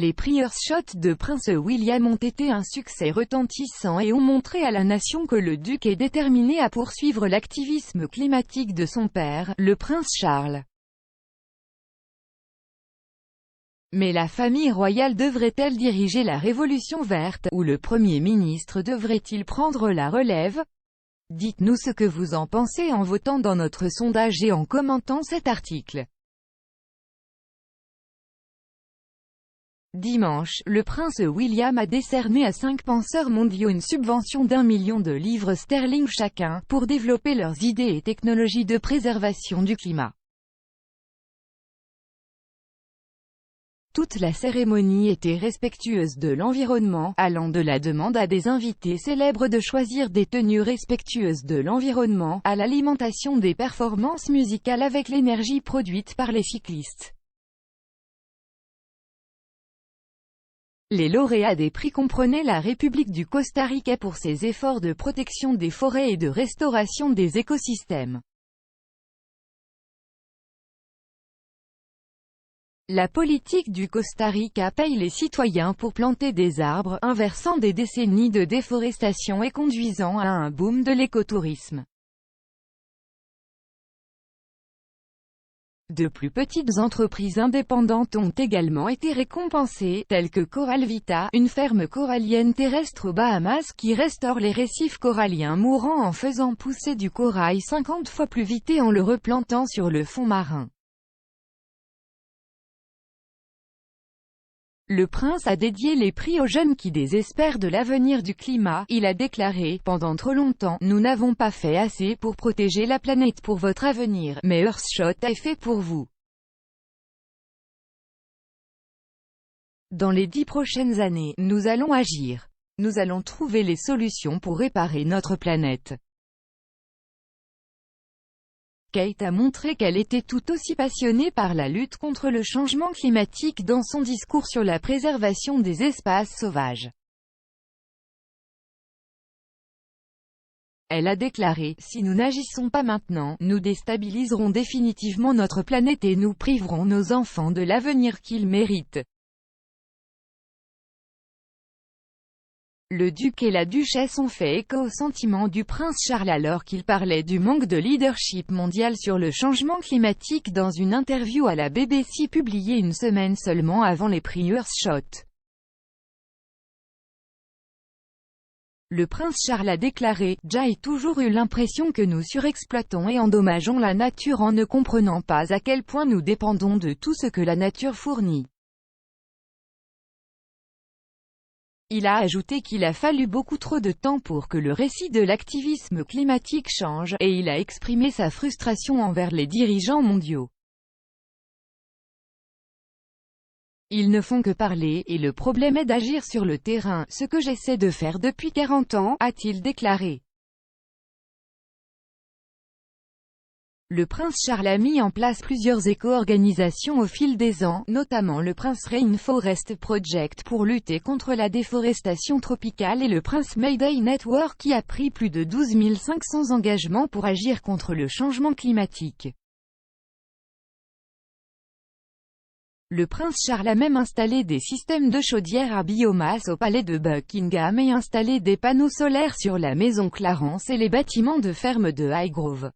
Les prieurs shots de Prince William ont été un succès retentissant et ont montré à la nation que le duc est déterminé à poursuivre l'activisme climatique de son père, le prince Charles. Mais la famille royale devrait-elle diriger la révolution verte, ou le Premier ministre devrait-il prendre la relève? Dites-nous ce que vous en pensez en votant dans notre sondage et en commentant cet article. Dimanche, le prince William a décerné à 5 penseurs mondiaux une subvention d'1 million de livres sterling chacun, pour développer leurs idées et technologies de préservation du climat. Toute la cérémonie était respectueuse de l'environnement, allant de la demande à des invités célèbres de choisir des tenues respectueuses de l'environnement, à l'alimentation des performances musicales avec l'énergie produite par les cyclistes. Les lauréats des prix comprenaient la République du Costa Rica pour ses efforts de protection des forêts et de restauration des écosystèmes. La politique du Costa Rica paye les citoyens pour planter des arbres, inversant des décennies de déforestation et conduisant à un boom de l'écotourisme. De plus petites entreprises indépendantes ont également été récompensées, telles que Coral Vita, une ferme corallienne terrestre aux Bahamas qui restaure les récifs coralliens mourants en faisant pousser du corail 50 fois plus vite et en le replantant sur le fond marin. Le prince a dédié les prix aux jeunes qui désespèrent de l'avenir du climat. Il a déclaré, « Pendant trop longtemps, nous n'avons pas fait assez pour protéger la planète pour votre avenir, mais Earthshot est fait pour vous. Dans les 10 prochaines années, nous allons agir. Nous allons trouver les solutions pour réparer notre planète. » Kate a montré qu'elle était tout aussi passionnée par la lutte contre le changement climatique dans son discours sur la préservation des espaces sauvages. Elle a déclaré, « Si nous n'agissons pas maintenant, nous déstabiliserons définitivement notre planète et nous priverons nos enfants de l'avenir qu'ils méritent. » Le duc et la duchesse ont fait écho au sentiment du prince Charles alors qu'il parlait du manque de leadership mondial sur le changement climatique dans une interview à la BBC publiée une semaine seulement avant les prix Earthshot. Le prince Charles a déclaré, « J'ai toujours eu l'impression que nous surexploitons et endommageons la nature en ne comprenant pas à quel point nous dépendons de tout ce que la nature fournit. » Il a ajouté qu'il a fallu beaucoup trop de temps pour que le récit de l'activisme climatique change, et il a exprimé sa frustration envers les dirigeants mondiaux. Ils ne font que parler, et le problème est d'agir sur le terrain, ce que j'essaie de faire depuis 40 ans, a-t-il déclaré. Le prince Charles a mis en place plusieurs éco-organisations au fil des ans, notamment le Prince Rainforest Project pour lutter contre la déforestation tropicale et le Prince Mayday Network qui a pris plus de 12 500 engagements pour agir contre le changement climatique. Le prince Charles a même installé des systèmes de chaudière à biomasse au palais de Buckingham et installé des panneaux solaires sur la maison Clarence et les bâtiments de ferme de Highgrove.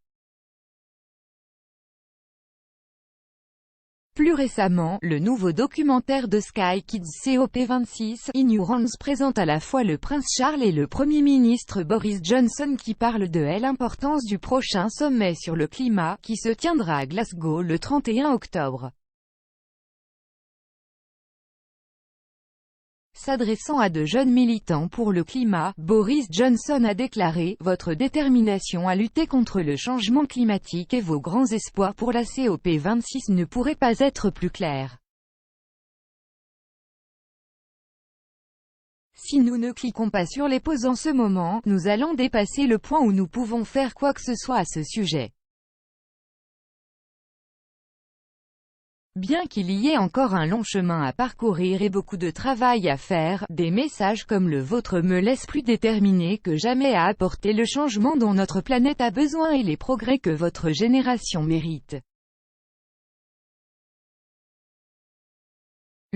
Plus récemment, le nouveau documentaire de Sky Kids COP26, Ignorance présente à la fois le prince Charles et le Premier ministre Boris Johnson qui parlent de l'importance du prochain sommet sur le climat, qui se tiendra à Glasgow le 31 octobre. S'adressant à de jeunes militants pour le climat, Boris Johnson a déclaré « Votre détermination à lutter contre le changement climatique et vos grands espoirs pour la COP26 ne pourraient pas être plus clairs. Si nous ne cliquons pas sur les pauses en ce moment, nous allons dépasser le point où nous pouvons faire quoi que ce soit à ce sujet. » Bien qu'il y ait encore un long chemin à parcourir et beaucoup de travail à faire, des messages comme le vôtre me laissent plus déterminé que jamais à apporter le changement dont notre planète a besoin et les progrès que votre génération mérite.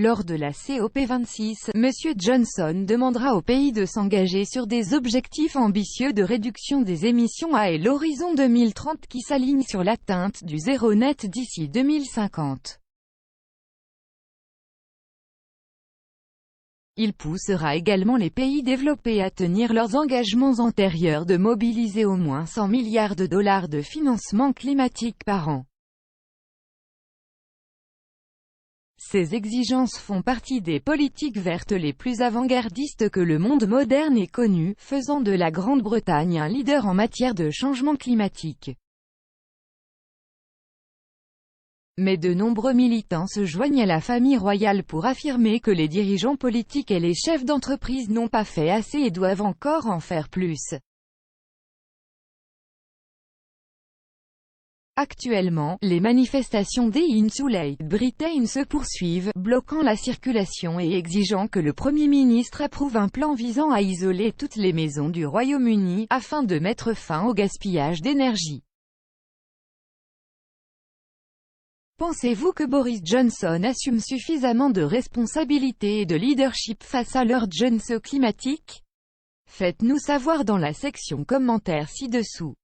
Lors de la COP26, M. Johnson demandera aux pays de s'engager sur des objectifs ambitieux de réduction des émissions à l'horizon 2030 qui s'alignent sur l'atteinte du zéro net d'ici 2050. Il poussera également les pays développés à tenir leurs engagements antérieurs de mobiliser au moins 100 milliards de dollars de financement climatique par an. Ces exigences font partie des politiques vertes les plus avant-gardistes que le monde moderne ait connues, faisant de la Grande-Bretagne un leader en matière de changement climatique. Mais de nombreux militants se joignent à la famille royale pour affirmer que les dirigeants politiques et les chefs d'entreprise n'ont pas fait assez et doivent encore en faire plus. Actuellement, les manifestations des Insulate Britain se poursuivent, bloquant la circulation et exigeant que le Premier ministre approuve un plan visant à isoler toutes les maisons du Royaume-Uni, afin de mettre fin au gaspillage d'énergie. Pensez-vous que Boris Johnson assume suffisamment de responsabilités et de leadership face à l'urgence climatique? Faites-nous savoir dans la section commentaires ci-dessous.